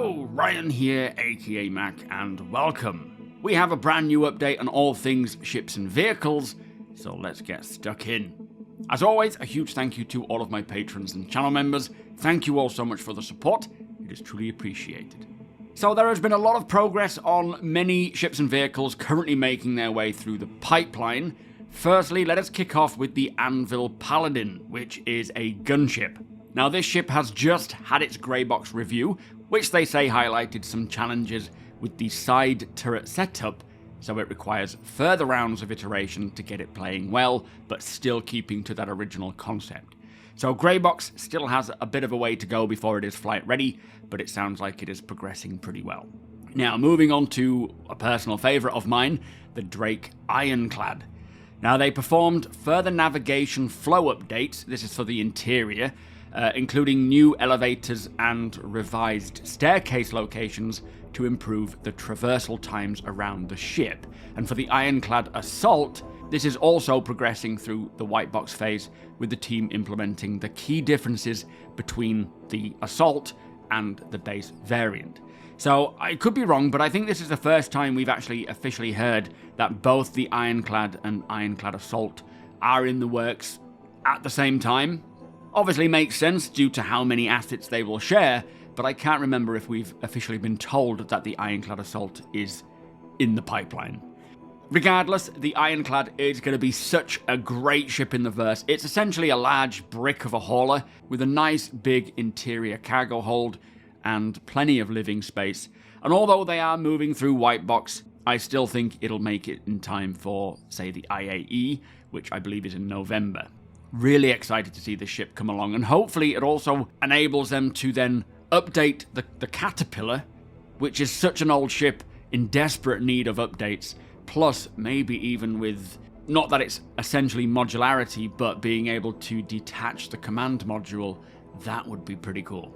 Hello, Ryan here, aka Mac, and welcome. We have a brand new update on all things ships and vehicles, so let's get stuck in. As always, a huge thank you to all of my patrons and channel members. Thank you all so much for the support, it is truly appreciated. So there has been a lot of progress on many ships and vehicles currently making their way through the pipeline. Firstly, let us kick off with the Anvil Paladin, which is a gunship. Now this ship has just had its grey box review, which they say highlighted some challenges with the side turret setup, so it requires further rounds of iteration to get it playing well, but still keeping to that original concept. So grey box still has a bit of a way to go before it is flight ready, but it sounds like it is progressing pretty well. Now moving on to a personal favourite of mine, the Drake IronClad. Now they performed further navigation flow updates, this is for the interior, including new elevators and revised staircase locations to improve the traversal times around the ship. And for the Ironclad Assault, this is also progressing through the white box phase, with the team implementing the key differences between the Assault and the base variant. So I could be wrong, but I think this is the first time we've actually officially heard that both the Ironclad and Ironclad Assault are in the works at the same time. Obviously makes sense due to how many assets they will share, but I can't remember if we've officially been told that the Ironclad Assault is in the pipeline. Regardless, the Ironclad is going to be such a great ship in the verse. It's essentially a large brick of a hauler with a nice big interior cargo hold and plenty of living space. And although they are moving through white box, I still think it'll make it in time for, say, the IAE, which I believe is in November. Really excited to see this ship come along, and hopefully it also enables them to then update the Caterpillar, which is such an old ship in desperate need of updates, plus maybe even with, not that it's essentially modularity, but being able to detach the command module. That would be pretty cool.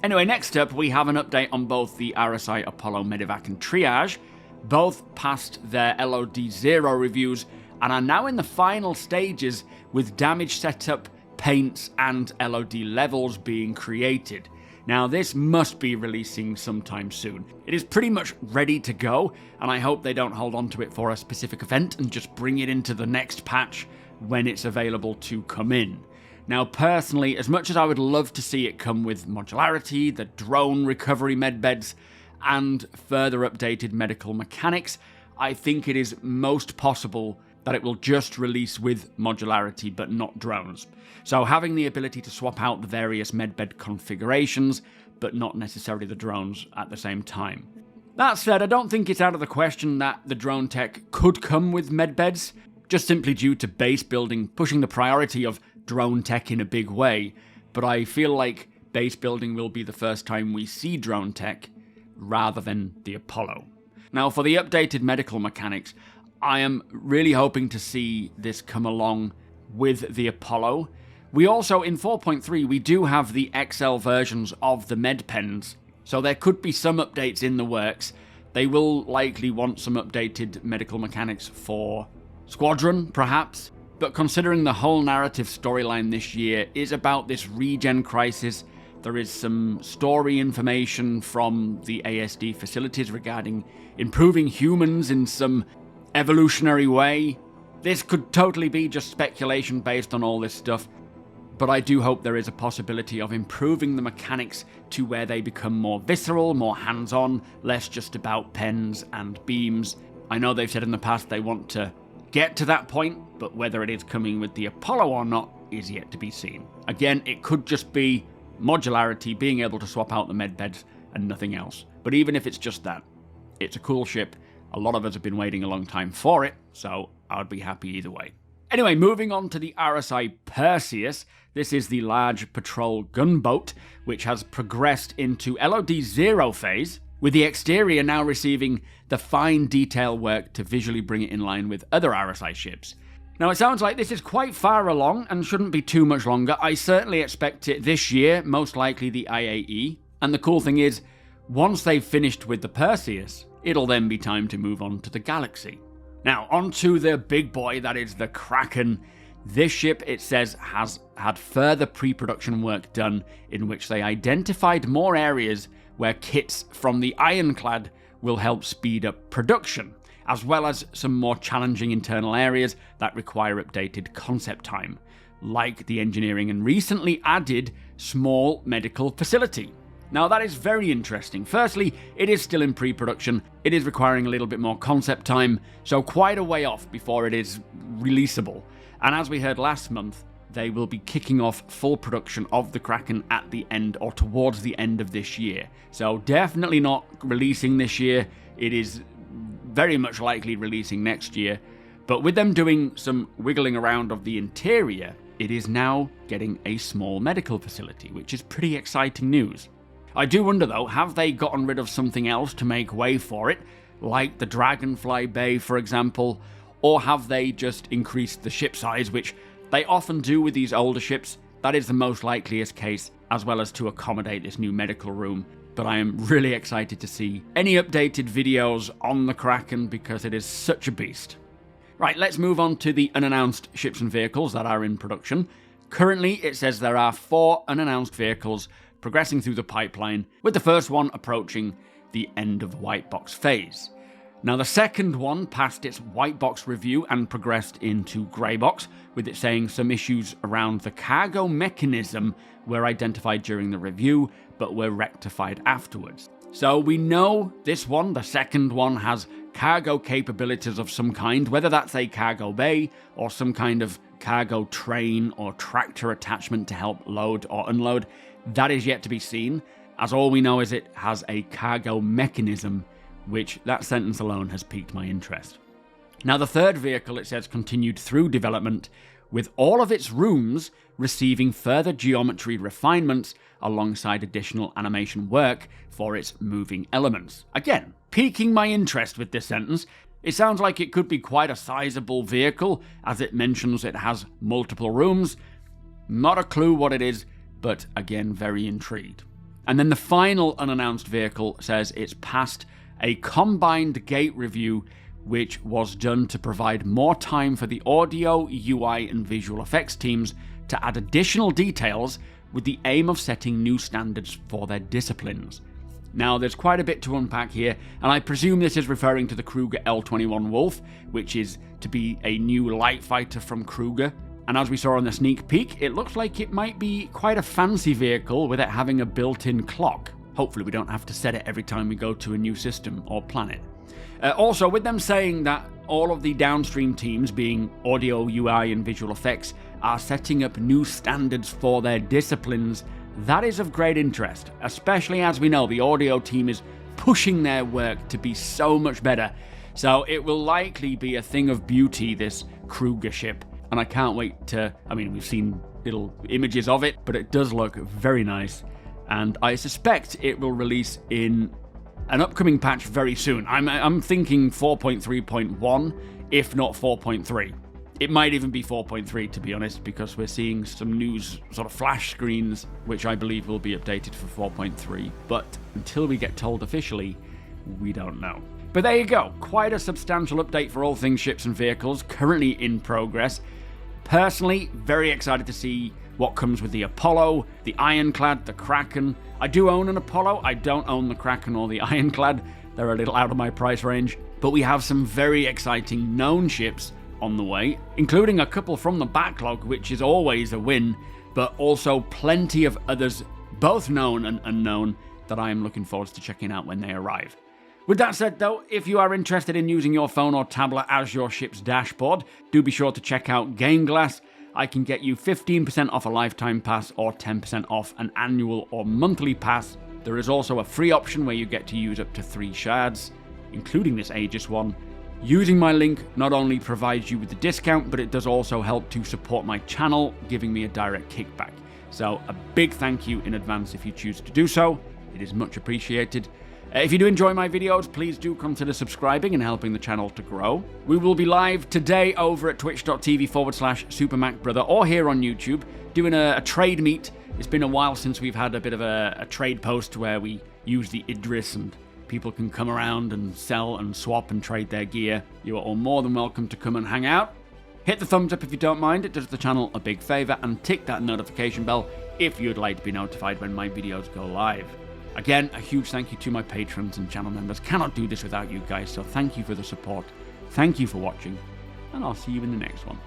Anyway, next up we have an update on both the RSI Apollo Medevac and Triage. Both passed their LOD 0 reviews and are now in the final stages with damage setup, paints and LOD levels being created. Now this must be releasing sometime soon. It is pretty much ready to go, and I hope they don't hold on to it for a specific event and just bring it into the next patch when it's available to come in. Now personally, as much as I would love to see it come with modularity, the drone recovery medbeds, and further updated medical mechanics, I think it is most possible that it will just release with modularity but not drones. So having the ability to swap out the various medbed configurations, but not necessarily the drones at the same time. That said, I don't think it's out of the question that the drone tech could come with medbeds, just simply due to base building pushing the priority of drone tech in a big way, but I feel like base building will be the first time we see drone tech rather than the Apollo. Now for the updated medical mechanics, I am really hoping to see this come along with the Apollo. We also, in 4.3, we do have the XL versions of the med pens, so there could be some updates in the works. They will likely want some updated medical mechanics for Squadron, perhaps, but considering the whole narrative storyline this year is about this regen crisis, there is some story information from the ASD facilities regarding improving humans in some evolutionary way. This could totally be just speculation based on all this stuff, but I do hope there is a possibility of improving the mechanics to where they become more visceral, more hands-on, less just about pens and beams. I know they've said in the past they want to get to that point, but whether it is coming with the Apollo or not is yet to be seen. Again, it could just be modularity, being able to swap out the medbeds and nothing else. But even if it's just that, it's a cool ship. A lot of us have been waiting a long time for it, so I'd be happy either way. Anyway, moving on to the RSI Perseus. This is the large patrol gunboat, which has progressed into LOD 0 phase, with the exterior now receiving the fine detail work to visually bring it in line with other RSI ships. Now it sounds like this is quite far along and shouldn't be too much longer. I certainly expect it this year, most likely the IAE. And the cool thing is, once they've finished with the Perseus, it'll then be time to move on to the Galaxy. Now, on to the big boy, that is the Kraken. This ship, it says, has had further pre-production work done in which they identified more areas where kits from the IronClad will help speed up production, as well as some more challenging internal areas that require updated concept time, like the engineering and recently added small medical facility. Now that is very interesting. Firstly, it is still in pre-production, it is requiring a little bit more concept time, so quite a way off before it is releasable. And as we heard last month, they will be kicking off full production of the Kraken at the end or towards the end of this year. So definitely not releasing this year, it is very much likely releasing next year. But with them doing some wiggling around of the interior, it is now getting a small medical facility, which is pretty exciting news. I do wonder though, have they gotten rid of something else to make way for it, like the Dragonfly Bay for example, or have they just increased the ship size, which they often do with these older ships? That is the most likeliest case, as well as to accommodate this new medical room. But I am really excited to see any updated videos on the Kraken because it is such a beast. Right, let's move on to the unannounced ships and vehicles that are in production. Currently, it says there are 4 unannounced vehicles progressing through the pipeline, with the first one approaching the end of white box phase. Now, the second one passed its white box review and progressed into grey box, with it saying some issues around the cargo mechanism were identified during the review, but were rectified afterwards. So we know this one, the second one, has cargo capabilities of some kind, whether that's a cargo bay or some kind of cargo train or tractor attachment to help load or unload. That is yet to be seen, as all we know is it has a cargo mechanism, which that sentence alone has piqued my interest. Now the third vehicle, it says, continued through development, with all of its rooms receiving further geometry refinements alongside additional animation work for its moving elements. Again, piquing my interest with this sentence. It sounds like it could be quite a sizable vehicle, as it mentions it has multiple rooms. Not a clue what it is, but again, very intrigued. And then the final unannounced vehicle says it's passed a combined gate review, which was done to provide more time for the audio, UI, and visual effects teams to add additional details with the aim of setting new standards for their disciplines. Now, there's quite a bit to unpack here, and I presume this is referring to the Kruger L21 Wolf, which is to be a new light fighter from Kruger. And as we saw on the sneak peek, it looks like it might be quite a fancy vehicle with it having a built-in clock. Hopefully we don't have to set it every time we go to a new system or planet. Also, with them saying that all of the downstream teams, being audio, UI, and visual effects, are setting up new standards for their disciplines, that is of great interest, especially as we know the audio team is pushing their work to be so much better. So it will likely be a thing of beauty, this Kruger ship. And I can't wait to, we've seen little images of it, but it does look very nice. And I suspect it will release in an upcoming patch very soon. I'm thinking 4.3.1, if not 4.3. It might even be 4.3, to be honest, because we're seeing some news sort of flash screens, which I believe will be updated for 4.3. But until we get told officially, we don't know. But there you go, quite a substantial update for all things ships and vehicles, currently in progress. Personally, very excited to see what comes with the Apollo, the IronClad, the Kraken. I do own an Apollo, I don't own the Kraken or the IronClad. They're a little out of my price range. But we have some very exciting known ships on the way, including a couple from the backlog, which is always a win, but also plenty of others, both known and unknown, that I am looking forward to checking out when they arrive. With that said though, if you are interested in using your phone or tablet as your ship's dashboard, do be sure to check out GameGlass. I can get you 15% off a lifetime pass or 10% off an annual or monthly pass. There is also a free option where you get to use up to 3 shards, including this Aegis one. Using my link not only provides you with the discount, but it does also help to support my channel, giving me a direct kickback. So a big thank you in advance if you choose to do so. It is much appreciated. If you do enjoy my videos, please do consider subscribing and helping the channel to grow. We will be live today over at twitch.tv/SuperMacBrother or here on YouTube, doing a trade meet. It's been a while since we've had a bit of a trade post where we use the Idris and people can come around and sell and swap and trade their gear. You are all more than welcome to come and hang out. Hit the thumbs up if you don't mind, it does the channel a big favour, and tick that notification bell if you'd like to be notified when my videos go live. Again, a huge thank you to my patrons and channel members. Cannot do this without you guys, so thank you for the support. Thank you for watching, and I'll see you in the next one.